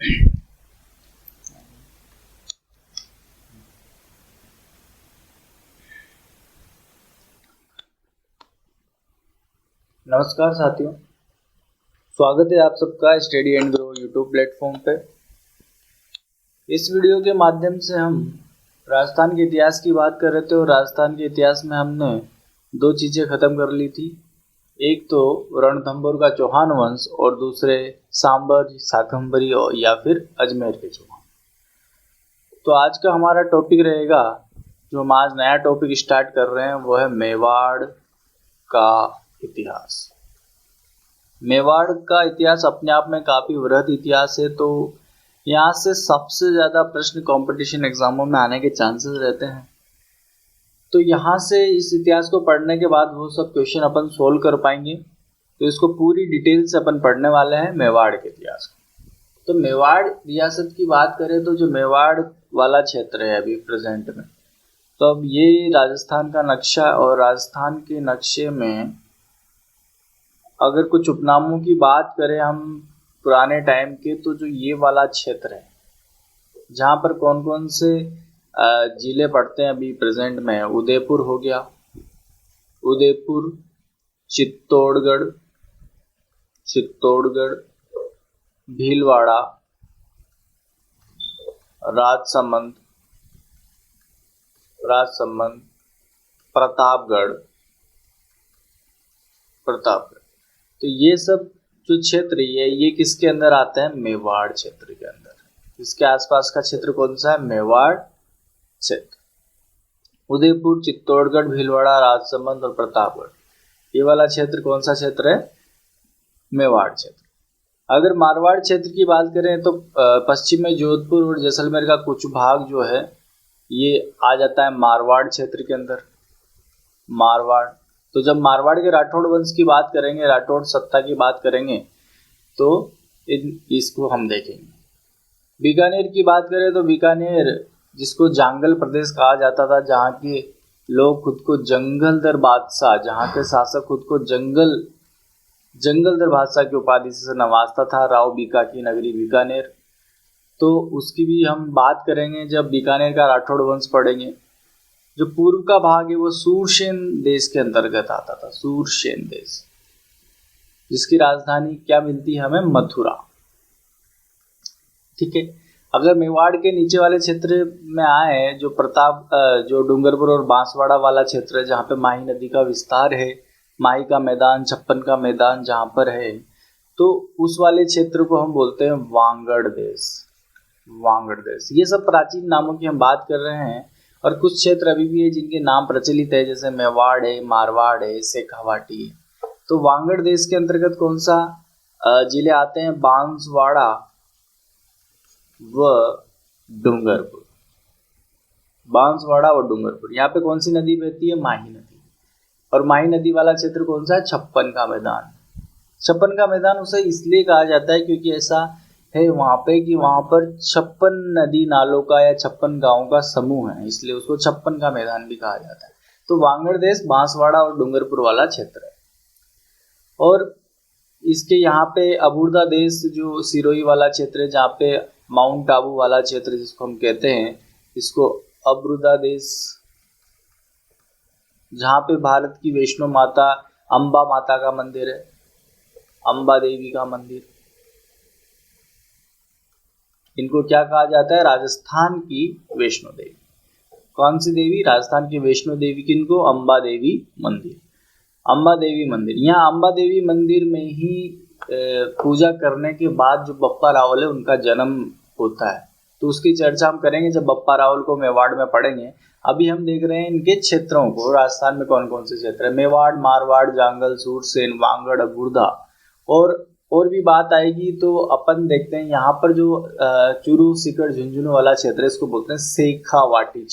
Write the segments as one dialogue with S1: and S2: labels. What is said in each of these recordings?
S1: नमस्कार साथियों, स्वागत है आप सबका study and grow YouTube platform पे। इस वीडियो के माध्यम से हम राजस्थान के इतिहास की बात कर रहे थे और राजस्थान के इतिहास में हमने दो चीज़ें ख़त्म कर ली थी। एक तो रणथंभौर का चौहान वंश और दूसरे सांबर, शाकंभरी या फिर अजमेर के चौहान। तो आज का हमारा टॉपिक रहेगा, जो हम आज नया टॉपिक स्टार्ट कर रहे हैं, वो है मेवाड़ का इतिहास। मेवाड़ का इतिहास अपने आप में काफ़ी वृहद इतिहास है, तो यहाँ से सबसे ज़्यादा प्रश्न कंपटीशन एग्जामों में आने के चांसेस रहते हैं। तो यहाँ से इस इतिहास को पढ़ने के बाद वो सब क्वेश्चन अपन सोल्व कर पाएंगे। तो इसको पूरी डिटेल से अपन पढ़ने वाले हैं मेवाड़ के इतिहास को। तो मेवाड़ रियासत की बात करें तो जो मेवाड़ वाला क्षेत्र है अभी प्रेजेंट में, तो अब ये राजस्थान का नक्शा, और राजस्थान के नक्शे में अगर कुछ उपनामों की बात करें हम पुराने टाइम के, तो जो ये वाला क्षेत्र है जहाँ पर कौन कौन से जिले पड़ते हैं अभी प्रेजेंट में, उदयपुर हो गया, उदयपुर, चित्तौड़गढ़, भीलवाड़ा, राजसमंद, प्रतापगढ़। तो ये सब जो क्षेत्र ये किसके अंदर आते हैं? मेवाड़ क्षेत्र के अंदर। इसके आसपास का क्षेत्र कौन सा है? मेवाड़ क्षेत्र। उदयपुर, चित्तौड़गढ़, भीलवाड़ा, राजसमंद और प्रतापगढ़, ये वाला क्षेत्र कौन सा क्षेत्र है? मेवाड़ क्षेत्र। अगर मारवाड़ क्षेत्र की बात करें तो पश्चिम में जोधपुर और जैसलमेर का कुछ भाग जो है ये आ जाता है मारवाड़ क्षेत्र के अंदर। मारवाड़, तो जब मारवाड़ के राठौड़ वंश की बात करेंगे, राठौड़ सत्ता की बात करेंगे, तो इसको हम देखेंगे। बीकानेर की बात करें तो बीकानेर, जिसको जांगल प्रदेश कहा जाता था, जहाँ के लोग खुद को जंगलदर बादशाह, जहाँ के शासक खुद को जंगलदर बादशाह की उपाधि से नवाजता था, राव बीका की नगरी बीकानेर। तो उसकी भी हम बात करेंगे जब बीकानेर का राठौड़ वंश पढ़ेंगे। जो पूर्व का भाग है वो सूरसेन देश के अंतर्गत आता था, सूरसेन देश, जिसकी राजधानी क्या मिलती है हमें? मथुरा। ठीक है। अगर मेवाड़ के नीचे वाले क्षेत्र में आए, जो डूंगरपुर और बांसवाड़ा वाला क्षेत्र है, जहाँ पे माही नदी का विस्तार है, माही का मैदान, छप्पन का मैदान जहाँ पर है, तो उस वाले क्षेत्र को हम बोलते हैं वांगड़ देश। ये सब प्राचीन नामों की हम बात कर रहे हैं, और कुछ क्षेत्र अभी भी है जिनके नाम प्रचलित है, जैसे मेवाड़ है, मारवाड़ है, शेखावाटी है। तो वांगड़ देश के अंतर्गत कौन सा जिले आते हैं? बांसवाड़ा व डूंगरपुर। यहाँ पे कौन सी नदी बहती है? माही नदी। और माही नदी वाला क्षेत्र कौन सा है? छप्पन का मैदान। छप्पन का मैदान उसे इसलिए कहा जाता है क्योंकि ऐसा है वहाँ पे कि वहाँ पर 56 नदी नालों का या 56 गांवों का समूह है, इसलिए उसको छप्पन का मैदान भी कहा जाता है। तो वांगड़ देश बांसवाड़ा और डूंगरपुर वाला क्षेत्र है। और इसके यहाँ पे अबुर्दा देश, जो सिरोही वाला क्षेत्र है, जहाँ पे माउंट आबू वाला क्षेत्र जिसको हम कहते हैं, इसको अबुर्दा देश, जहाँ पे भारत की वैष्णो माता अम्बा माता का मंदिर है, अम्बा देवी का मंदिर। इनको क्या कहा जाता है? राजस्थान की वैष्णो देवी। कौन सी देवी? राजस्थान की वैष्णो देवी। किनको? अम्बा देवी मंदिर। यहाँ अम्बा देवी मंदिर में ही पूजा करने के बाद जो बप्पा रावल है उनका जन्म होता है, तो उसकी चर्चा हम करेंगे जब बप्पा रावल को मेवाड़ में पढ़ेंगे। अभी हम देख रहे हैं इनके क्षेत्रों को, राजस्थान में कौन कौन से क्षेत्र है? मेवाड़, मारवाड़, जांगल, सूरसेन, वांगड़, अबुर्दा। और भी बात आएगी तो अपन देखते हैं यहाँ पर जो चूरू, सीकर, झुंझुनू वाला क्षेत्र है, इसको बोलते हैं शेखावाटी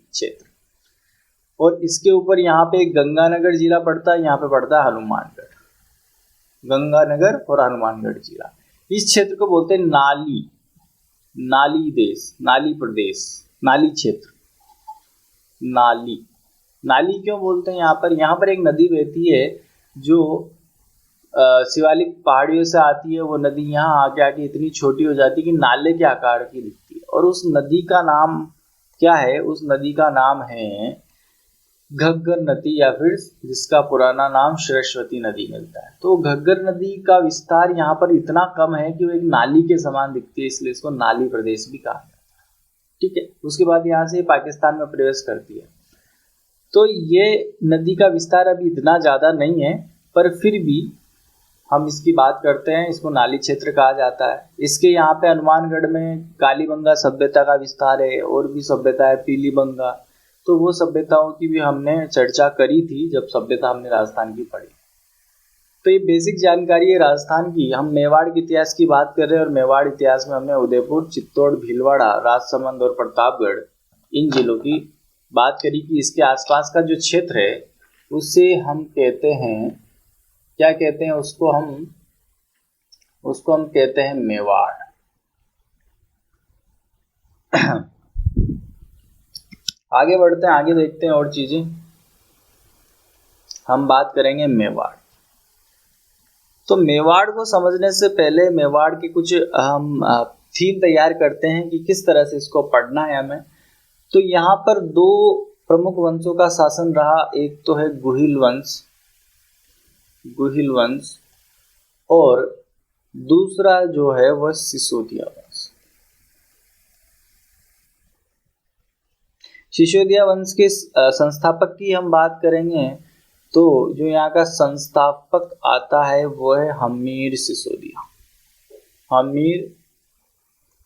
S1: क्षेत्र। और इसके ऊपर यहाँ पे गंगानगर जिला पड़ता है, यहाँ पे पड़ता है हनुमानगढ़। गंगानगर और हनुमानगढ़ जिला। इस क्षेत्र को बोलते हैं नाली प्रदेश, नाली क्षेत्र। नाली क्यों बोलते हैं? यहाँ पर एक नदी बहती है जो शिवालिक पहाड़ियों से आती है, वो नदी यहाँ आके आके इतनी छोटी हो जाती है कि नाले के आकार की दिखती है। और उस नदी का नाम क्या है? उस नदी का नाम है घग्गर नदी, या फिर जिसका पुराना नाम सरस्वती नदी मिलता है। तो घग्गर नदी का विस्तार यहाँ पर इतना कम है कि वो एक नाली के समान दिखती है, इसलिए इसको नाली प्रदेश भी कहा जाता है। ठीक है, उसके बाद यहाँ से पाकिस्तान में प्रवेश करती है। तो ये नदी का विस्तार अभी इतना ज़्यादा नहीं है, पर फिर भी हम इसकी बात करते हैं, इसको नाली क्षेत्र कहा जाता है। इसके यहाँ पे हनुमानगढ़ में कालीबंगा सभ्यता का विस्तार है, और भी सभ्यता है पीलीबंगा। तो वो सभ्यताओं की भी हमने चर्चा करी थी जब सभ्यता हमने राजस्थान की पढ़ी। तो ये बेसिक जानकारी है राजस्थान की। हम मेवाड़ के इतिहास की बात कर रहे हैं, और मेवाड़ इतिहास में हमने उदयपुर, चित्तौड़, भीलवाड़ा, राजसमंद और प्रतापगढ़ इन जिलों की बात करी कि इसके आसपास का जो क्षेत्र है उसे हम कहते हैं, क्या कहते हैं उसको हम कहते हैं मेवाड़। आगे बढ़ते हैं, आगे देखते हैं और चीजें। हम बात करेंगे मेवाड़। तो मेवाड़ को समझने से पहले मेवाड़ के कुछ हम थीम तैयार करते हैं कि किस तरह से इसको पढ़ना है हमें। तो यहाँ पर दो प्रमुख वंशों का शासन रहा, एक तो है गुहिल वंश, और दूसरा जो है वह सिसोदिया वंश। सिसोदिया वंश के संस्थापक की हम बात करेंगे, तो जो यहाँ का संस्थापक आता है वो है हमीर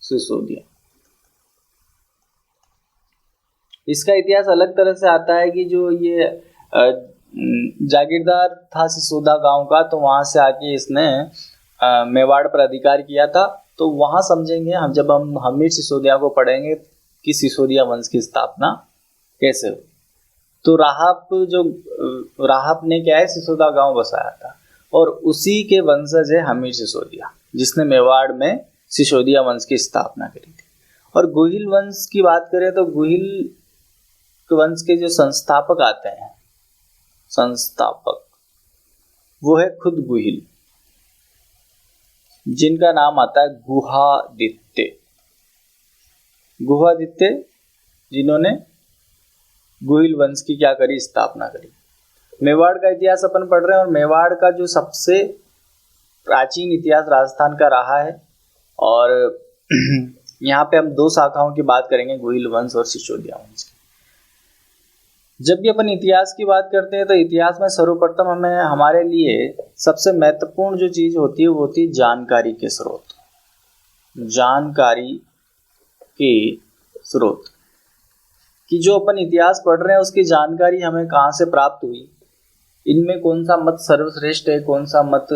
S1: सिसोदिया। इसका इतिहास अलग तरह से आता है कि जो ये जागीरदार था सिसोदा गांव का, तो वहां से आके इसने मेवाड़ पर अधिकार किया था। तो वहां समझेंगे हम, जब हम हमीर सिसोदिया को पढ़ेंगे कि सिसोदिया वंश की स्थापना कैसे हुई। तो राहप ने क्या है, सिसोदा गांव बसाया था, और उसी के वंशज है हमीर सिसोदिया, जिसने मेवाड़ में सिसोदिया वंश की स्थापना करी थी। और गुहिल वंश की बात करें तो गुहिल वंश के जो संस्थापक आते हैं, वो है खुद गुहिल, जिनका नाम आता है गुहादित्य, जिन्होंने गुहिल वंश की क्या करी, स्थापना करी। मेवाड़ का इतिहास अपन पढ़ रहे हैं, और मेवाड़ का जो सबसे प्राचीन इतिहास राजस्थान का रहा है। और यहाँ पे हम दो शाखाओं की बात करेंगे, गुहिल वंश और सिसोदिया वंश की। जब भी अपन इतिहास की बात करते हैं तो इतिहास में सर्वप्रथम हमारे लिए सबसे महत्वपूर्ण जो चीज होती है वो होती है जानकारी के स्रोत। कि जो अपन इतिहास पढ़ रहे हैं उसकी जानकारी हमें कहाँ से प्राप्त हुई, इनमें कौन सा मत सर्वश्रेष्ठ है, कौन सा मत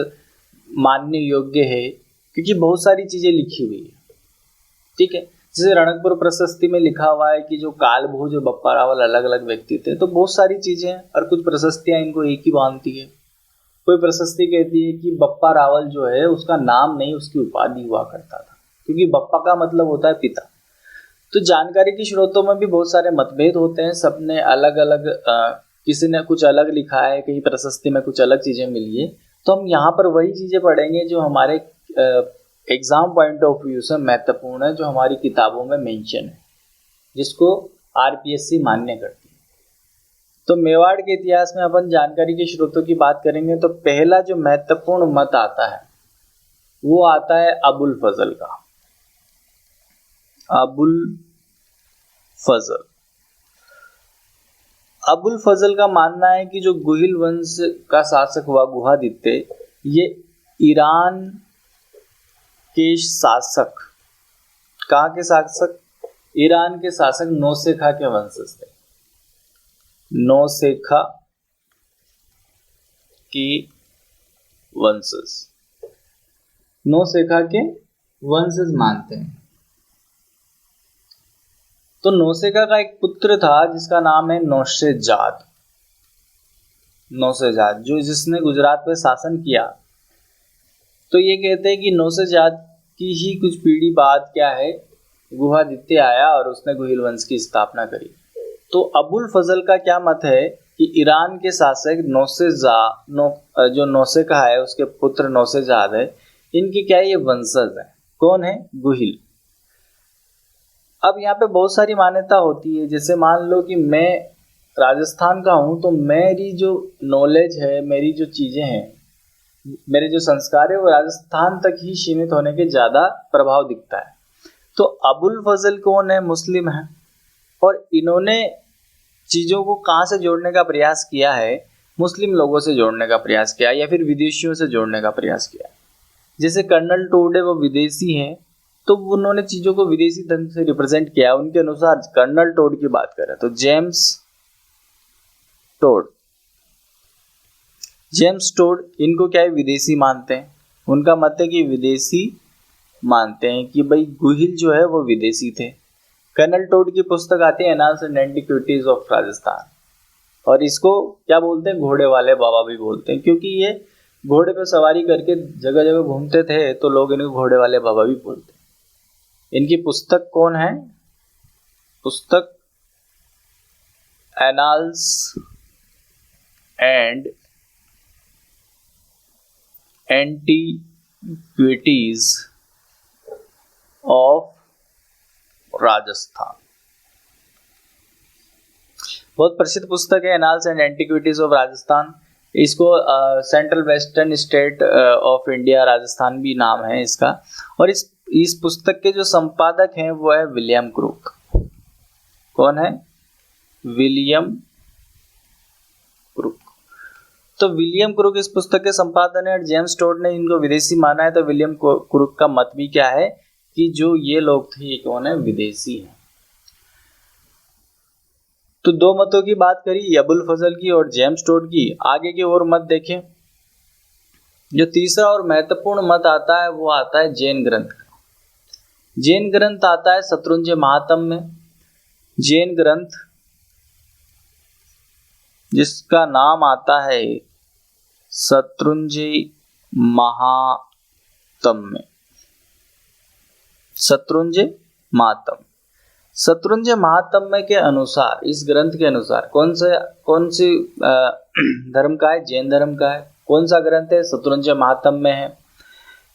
S1: मानने योग्य है, क्योंकि बहुत सारी चीजें लिखी हुई है। ठीक है, जैसे रणकपुर प्रशस्ति में लिखा हुआ है कि जो कालभोज और बप्पा रावल अलग अलग व्यक्ति थे। तो बहुत सारी चीजें, और कुछ प्रशस्तियां इनको एक ही बांधती है। कोई प्रशस्ति कहती है कि बप्पा रावल जो है उसका नाम नहीं, उसकी उपाधि हुआ करता था, क्योंकि बप्पा का मतलब होता है पिता। तो जानकारी के स्रोतों में भी बहुत सारे मतभेद होते हैं, सबने अलग अलग, किसी ने कुछ अलग लिखा है, कहीं प्रशस्ति में कुछ अलग चीजें मिली है। तो हम यहाँ पर वही चीजें पढ़ेंगे जो हमारे एग्जाम पॉइंट ऑफ व्यू से महत्वपूर्ण है, जो हमारी किताबों में मेंशन है, जिसको आरपीएससी मान्य करती है। तो मेवाड़ के इतिहास में अपन जानकारी के स्रोतों की बात करेंगे, तो पहला जो महत्वपूर्ण मत आता है वो आता है अबुल फजल का। अबुल फजल का मानना है कि जो गुहिल वंश का शासक हुआ गुहादित्य, ये ईरान के शासक, कहाँ के शासक, ईरान के शासक नौसेखा के वंशज थे। नौसेखा के वंशज मानते हैं। तो नौसेखा का एक पुत्र था जिसका नाम है नौशेजाद, जो जिसने गुजरात पे शासन किया। तो ये कहते हैं कि नौशेजाद की ही कुछ पीढ़ी बाद क्या है, गुहादित्य आया और उसने गुहिल वंश की स्थापना करी। तो अबुल फजल का क्या मत है कि ईरान के शासक जो नौसेखा है उसके पुत्र नौसेजाद है, इनकी क्या है, ये वंशज है। कौन है? गुहिल। अब यहाँ पे बहुत सारी मान्यता होती है, जैसे मान लो कि मैं राजस्थान का हूँ, तो मेरी जो नॉलेज है, मेरी जो चीज़ें हैं, मेरे जो संस्कार है, वो राजस्थान तक ही सीमित होने के ज़्यादा प्रभाव दिखता है। तो अबुल फजल कौन है? मुस्लिम है, और इन्होंने चीज़ों को कहाँ से जोड़ने का प्रयास किया है? मुस्लिम लोगों से जोड़ने का प्रयास किया, या फिर विदेशियों से जोड़ने का प्रयास किया। जैसे कर्नल टोड है, वो विदेशी हैं, तो उन्होंने चीज़ों को विदेशी ढंग से रिप्रेजेंट किया। उनके अनुसार कर्नल टोड की बात करें तो जेम्स टोड इनको क्या है? विदेशी मानते हैं। उनका मत है कि विदेशी मानते हैं कि भाई गुहिल जो है वो विदेशी थे। कर्नल टोड की पुस्तक आती है annals and antiquities of Rajasthan, और इसको क्या बोलते हैं? घोड़े वाले बाबा भी बोलते हैं, क्योंकि ये घोड़े पे सवारी करके जगह जगह घूमते थे, तो लोग इनको घोड़े वाले बाबा भी बोलते हैं। इनकी पुस्तक कौन है? पुस्तक annals and antiquities of Rajasthan. बहुत प्रसिद्ध पुस्तक है annals and antiquities of Rajasthan. इसको central western state of India Rajasthan भी नाम है इसका। और इस पुस्तक के जो संपादक हैं वो है विलियम क्रूक। कौन है? William crook. तो विलियम क्रूक इस पुस्तक के संपादक है, और जेम्स टोड ने इनको विदेशी माना है। तो विलियम क्रूक का मत भी क्या है कि जो ये लोग थे ये कौन है? विदेशी हैं। तो दो मतों की बात करी, अबुल फजल की और जेम्स टोड की। आगे के और मत देखें। जो तीसरा और महत्वपूर्ण मत आता है वो आता है जैन ग्रंथ का। जैन ग्रंथ आता है शत्रुंजय महात्म्य में। जैन ग्रंथ जिसका नाम आता है शत्रुंजय महात्म्य। शत्रुंजय महात्म्य के अनुसार, इस ग्रंथ के अनुसार कौन सी धर्म का है? जैन धर्म का है। कौन सा ग्रंथ है? शत्रुंजय महात्म्य है।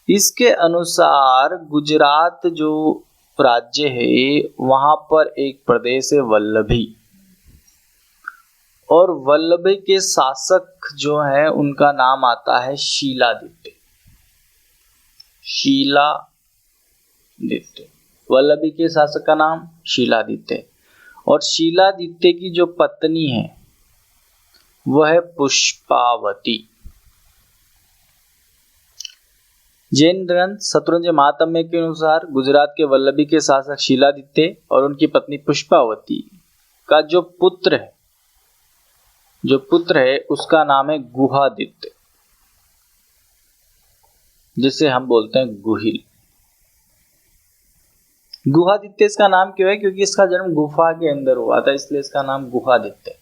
S1: इसके अनुसार गुजरात जो राज्य है वहां पर एक प्रदेश है वल्लभी, और वल्लभी के शासक जो है उनका नाम आता है शीलादित्य। वल्लभी के शासक का नाम शीलादित्य, और शीलादित्य की जो पत्नी है वह है पुष्पावती। जैन ग्रंथ शत्रुंजय महात्म्य के अनुसार गुजरात के वल्लभी के शासक शीलादित्य और उनकी पत्नी पुष्पावती का जो पुत्र है उसका नाम है गुहादित्य, जिसे हम बोलते हैं गुहिल। गुहादित्य इसका नाम क्यों है? क्योंकि इसका जन्म गुफा के अंदर हुआ था, इसलिए इसका नाम गुहादित्य।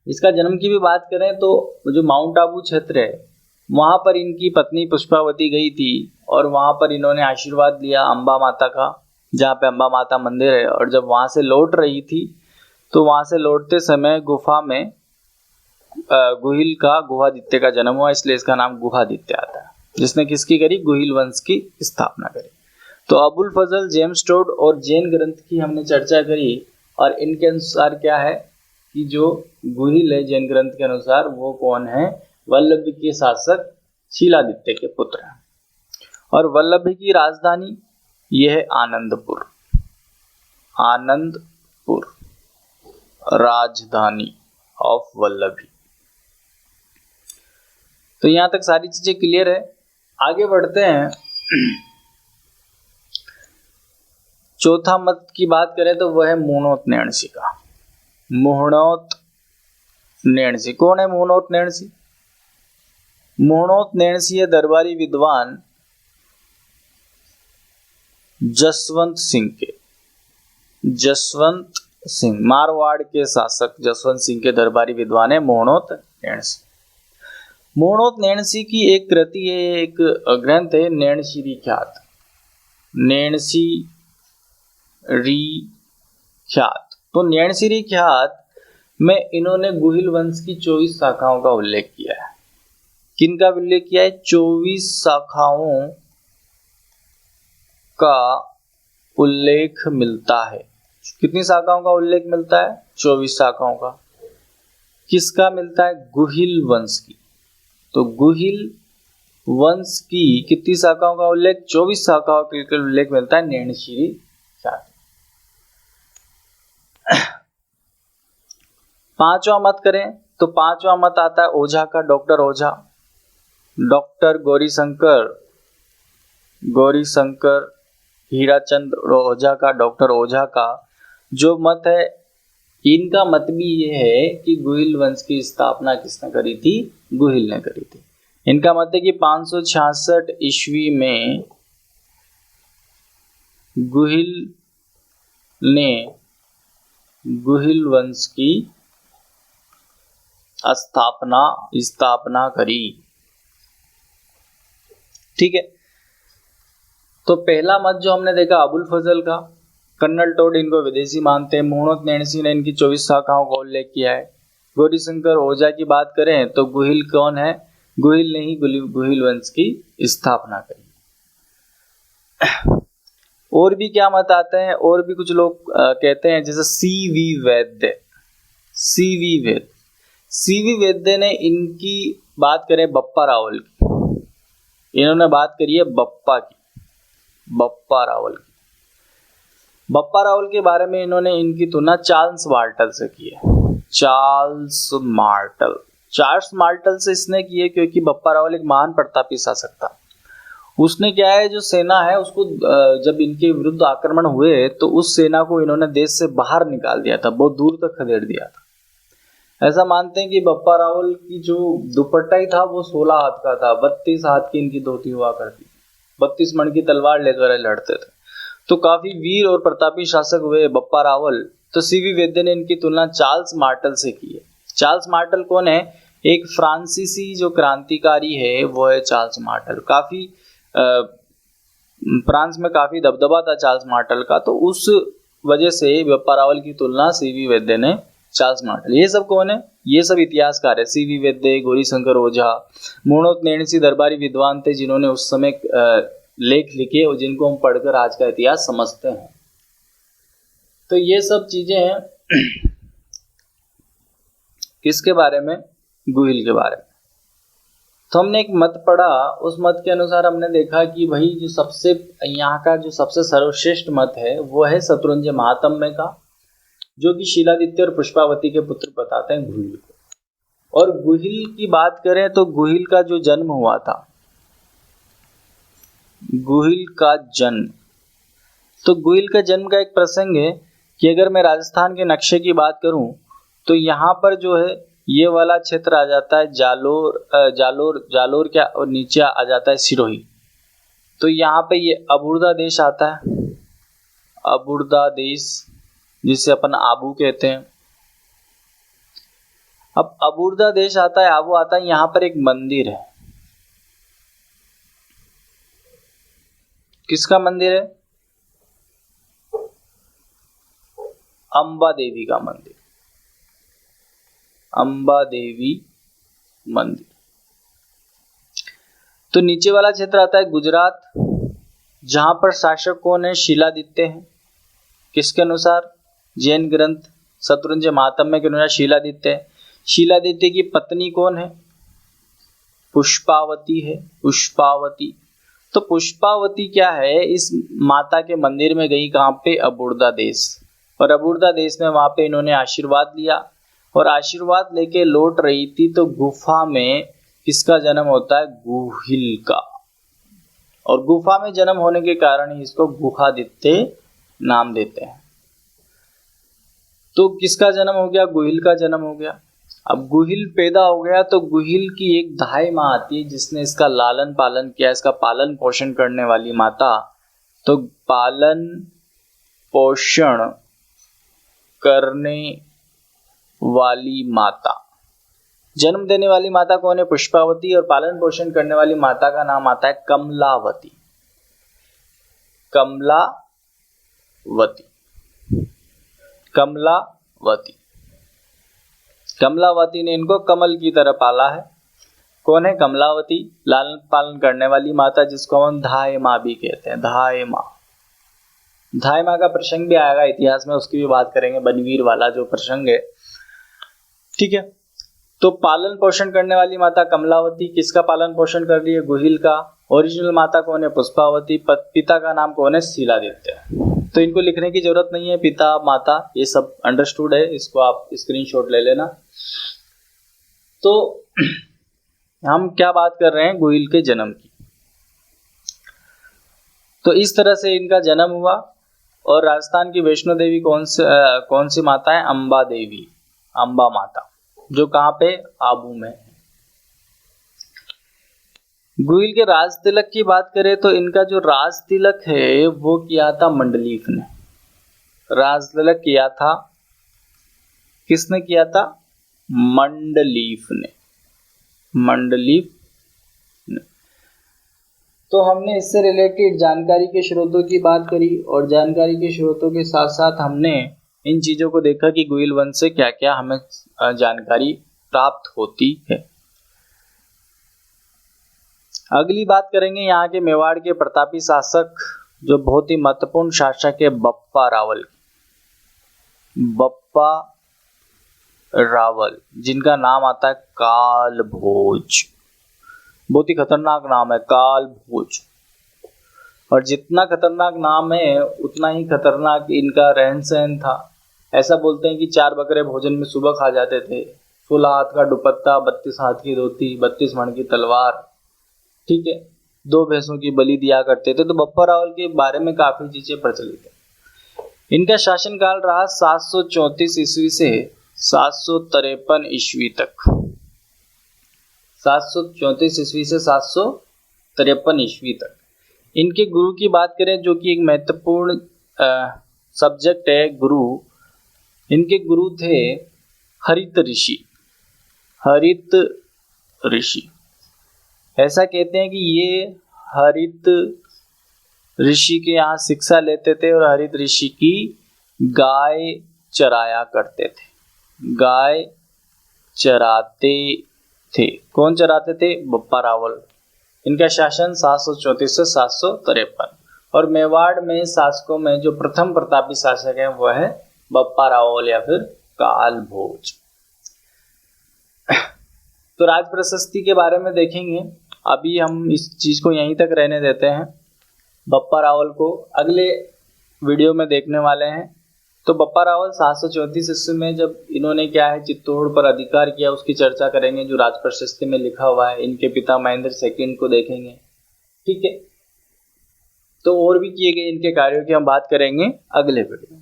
S1: इसका जन्म की भी बात करें तो जो माउंट आबू क्षेत्र है वहां पर इनकी पत्नी पुष्पावती गई थी, और वहां पर इन्होंने आशीर्वाद लिया अम्बा माता का, जहाँ पे अम्बा माता मंदिर है। और जब वहां से लौट रही थी तो वहां से लौटते समय गुफा में गुहिल का गुहादित्य का जन्म हुआ, इसलिए इसका नाम गुहादित्य आता है, जिसने किसकी करी? गुहिल वंश की स्थापना करी। तो अबुल फजल, जेम्स टोड और जैन ग्रंथ की हमने चर्चा करी, और इनके अनुसार क्या है कि जो गुहिल है जैन ग्रंथ के अनुसार वो कौन है? वल्लभी के शासक शीलादित्य के पुत्र हैं। और वल्लभी की राजधानी यह है आनंदपुर। राजधानी ऑफ वल्लभी। तो यहां तक सारी चीजें क्लियर है। आगे बढ़ते हैं। चौथा मत की बात करें तो वह है मुहणोत नैणसी का। मुहणोत नैणसी कौन है? मुहणोत नैणसी दरबारी विद्वान जसवंत सिंह मारवाड़ के शासक जसवंत सिंह के दरबारी विद्वान है मुहणोत नैणसी की एक कृति है, एक ग्रंथ है नैणसी ख्यात। तो नैणसी ख्यात में इन्होंने गुहिल वंश की 24 शाखाओं का उल्लेख किया है। किनका उल्लेख किया है? 24 शाखाओं का उल्लेख मिलता है। कितनी शाखाओं का उल्लेख मिलता है? 24 शाखाओं का। किसका मिलता है? गुहिल वंश की। तो गुहिल वंश की कितनी शाखाओं का उल्लेख? 24 शाखाओं का उल्लेख मिलता है नैणशीरी शाखा। पांचवा मत करें तो पांचवा मत आता है ओझा का, डॉक्टर ओझा, डॉक्टर गौरीशंकर हीराचंद ओझा का, डॉक्टर ओझा का जो मत है, इनका मत भी ये है कि गुहिल वंश की स्थापना किसने करी थी? गुहिल ने करी थी। इनका मत है कि 566 ईस्वी में गुहिल ने गुहिल वंश की स्थापना करी। ठीक है, तो पहला मत जो हमने देखा अबुल फजल का, कर्नल टोड इनको विदेशी मानते हैं। मोहम्मद नैणसी ने इनकी 24 शाखाओं का उल्लेख किया है। गौरीशंकर ओझा की बात करें तो गुहिल कौन है? गुहिल ने ही गुहिल वंश की स्थापना करी। और भी क्या मत आते हैं? और भी कुछ लोग कहते हैं, जैसे सीवी वैद्य ने इनकी बात करें बप्पा रावल की, इन्होंने बात करी है बप्पा रावल की। बप्पा रावल के बारे में इन्होंने इनकी तुलना चार्ल्स मार्टल से की है। चार्ल्स मार्टल से इसने की है क्योंकि बप्पा रावल एक महान प्रतापी शासक था। उसने क्या है, जो सेना है उसको जब इनके विरुद्ध आक्रमण हुए तो उस सेना को इन्होंने देश से बाहर निकाल दिया था, बहुत दूर तक खदेड़ दिया था। ऐसा मानते हैं कि बप्पा रावल की जो दुपट्टा ही था वो 16 हाथ का था, 32 हाथ की इनकी धोती हुआ करती, 32 मण की तलवार लेकर लड़ते थे। तो काफी वीर और प्रतापी शासक हुए बप्पा रावल। तो सीवी वैद्य ने इनकी तुलना चार्ल्स मार्टल से की है। चार्ल्स मार्टल कौन है? एक फ्रांसीसी जो क्रांतिकारी है वो है चार्ल्स मार्टल। काफी फ्रांस में काफी दबदबा था चार्ल्स मार्टल का, तो उस वजह से बप्पा रावल की तुलना सीवी वैद्य ने चार्ल्स मार्टल। ये सब कौन है? ये सब इतिहासकार है। सीवी वैद्य, गौरीशंकर ओझा, मोहम्मद नैणसी दरबारी विद्वान थे जिन्होंने उस समय लेख लिखे और जिनको हम पढ़कर आज का इतिहास समझते हैं। तो ये सब चीजें हैं किसके बारे में? गुहिल के बारे में। तो हमने एक मत पढ़ा, उस मत के अनुसार हमने देखा कि भाई जो सबसे यहाँ का जो सबसे सर्वश्रेष्ठ मत है वो है शत्रुंजय महात्म्य का, जो कि शिलादित्य और पुष्पावती के पुत्र बताते हैं गुहिल को। और गुहिल की बात करें तो गुहिल का जो जन्म हुआ था, गुहिल का जन्म, तो गुहिल का जन्म का एक प्रसंग है कि अगर मैं राजस्थान के नक्शे की बात करूं तो यहाँ पर जो है ये वाला क्षेत्र आ जाता है जालोर क्या, और नीचे आ जाता है सिरोही। तो यहाँ पे ये अबुर्दा देश आता है, अबुर्दा देश जिसे अपन आबू कहते हैं। अब अबुर्दा देश आता है, आबू आता है, यहाँ पर एक मंदिर है। किसका मंदिर है? अंबा देवी का मंदिर, अंबा देवी मंदिर। तो नीचे वाला क्षेत्र आता है गुजरात, जहां पर शासक कौन है? शिलादित्य है। किसके अनुसार? जैन ग्रंथ शत्रुंजय महात्म्य के अनुसार शिलादित्य है। शिलादित्य की पत्नी कौन है? पुष्पावती है, पुष्पावती। तो पुष्पावती क्या है, इस माता के मंदिर में गई, कहां पे? अबुर्दा देश। और अबुर्दा देश में वहां पे इन्होंने आशीर्वाद लिया, और आशीर्वाद लेके लौट रही थी तो गुफा में किसका जन्म होता है? गुहिल का। और गुफा में जन्म होने के कारण ही इसको गुहादित्य नाम देते हैं। तो किसका जन्म हो गया? गुहिल का जन्म हो गया। अब गुहिल पैदा हो गया तो गुहिल की एक धाई माँ आती है जिसने इसका लालन पालन किया, इसका पालन पोषण करने वाली माता। तो पालन पोषण करने वाली माता, जन्म देने वाली माता कौन है? पुष्पावती। और पालन पोषण करने वाली माता का नाम आता है कमलावती, कमलावती, कमलावती। कमलावती ने इनको कमल की तरह पाला है। कौन है कमलावती? लालन पालन करने वाली माता, जिसको हम धाय माँ भी कहते हैं। धाय माँ, धाय माँ का प्रसंग भी आएगा इतिहास में, उसकी भी बात करेंगे, बनवीर वाला जो प्रसंग है। ठीक है, तो पालन पोषण करने वाली माता कमलावती, किसका पालन पोषण कर रही है? गुहिल का। ओरिजिनल माता कौन है? पुष्पावती। पिता का नाम कौन है? शीलादित्य। तो इनको लिखने की जरूरत नहीं है, पिता माता ये सब अंडरस्टूड है, इसको आप स्क्रीनशॉट ले लेना। तो हम क्या बात कर रहे हैं? गुहिल के जन्म की। तो इस तरह से इनका जन्म हुआ। और राजस्थान की वैष्णो देवी कौन सी माता है? अंबा देवी, अंबा माता, जो कहाँ पे? आबू में। गुहिल के राज तिलक की बात करें तो इनका जो राज तिलक है वो किया था मंडलीफ ने। राज तिलक किया था, किसने किया था? मंडलीफ ने, मंडलीफ ने। तो हमने इससे रिलेटेड जानकारी के स्रोतों की बात करी, और जानकारी के स्रोतों के साथ साथ हमने इन चीजों को देखा कि गुहिल वंश से क्या क्या हमें जानकारी प्राप्त होती है। अगली बात करेंगे यहाँ के मेवाड़ के प्रतापी शासक, जो बहुत ही महत्वपूर्ण शासक है, बप्पा रावल। बप्पा रावल, जिनका नाम आता है काल भोज। बहुत ही खतरनाक नाम है, काल भोज। और जितना खतरनाक नाम है उतना ही खतरनाक इनका रहन सहन था। ऐसा बोलते हैं कि 4 बकरे भोजन में सुबह खा जाते थे, 16 हाथ का दुपट्टा, 32 हाथ की धोती, 32 मण की तलवार, ठीक है, 2 भैंसों की बलि दिया करते थे। तो बप्पा रावल के बारे में काफी चीजें प्रचलित है। इनका शासनकाल रहा 734 ईस्वी से 753 ईस्वी तक। 734 ईस्वी से 753 ईस्वी तक। इनके गुरु की बात करें, जो कि एक महत्वपूर्ण सब्जेक्ट है, गुरु। इनके गुरु थे हरित ऋषि। हरित ऋषि, ऐसा कहते हैं कि ये हरित ऋषि के यहाँ शिक्षा लेते थे और हरित ऋषि की गाय चराया करते थे। गाय चराते थे। कौन चराते थे? बप्पा रावल। इनका शासन 734 से 753। और मेवाड़ में शासकों में जो प्रथम प्रतापी शासक है वह है बप्पा रावल या फिर काल भोज। तो राज प्रशस्ति के बारे में देखेंगे। अभी हम इस चीज को यहीं तक रहने देते हैं। बप्पा रावल को अगले वीडियो में देखने वाले हैं। तो बप्पा रावल 734 ईस्वी में जब इन्होंने क्या है चित्तौड़ पर अधिकार किया, उसकी चर्चा करेंगे, जो राज प्रशस्ति में लिखा हुआ है। इनके पिता महेंद्र सेकंड को देखेंगे, ठीक है। तो और भी किए गए इनके कार्यों की हम बात करेंगे अगले वीडियो में।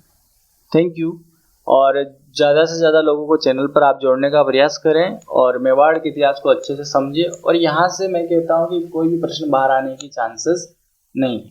S1: Thank you. और ज़्यादा से ज़्यादा लोगों को चैनल पर आप जोड़ने का प्रयास करें और मेवाड़ के इतिहास को अच्छे से समझें। और यहाँ से मैं कहता हूँ कि कोई भी प्रश्न बाहर आने की चांसेस नहीं है।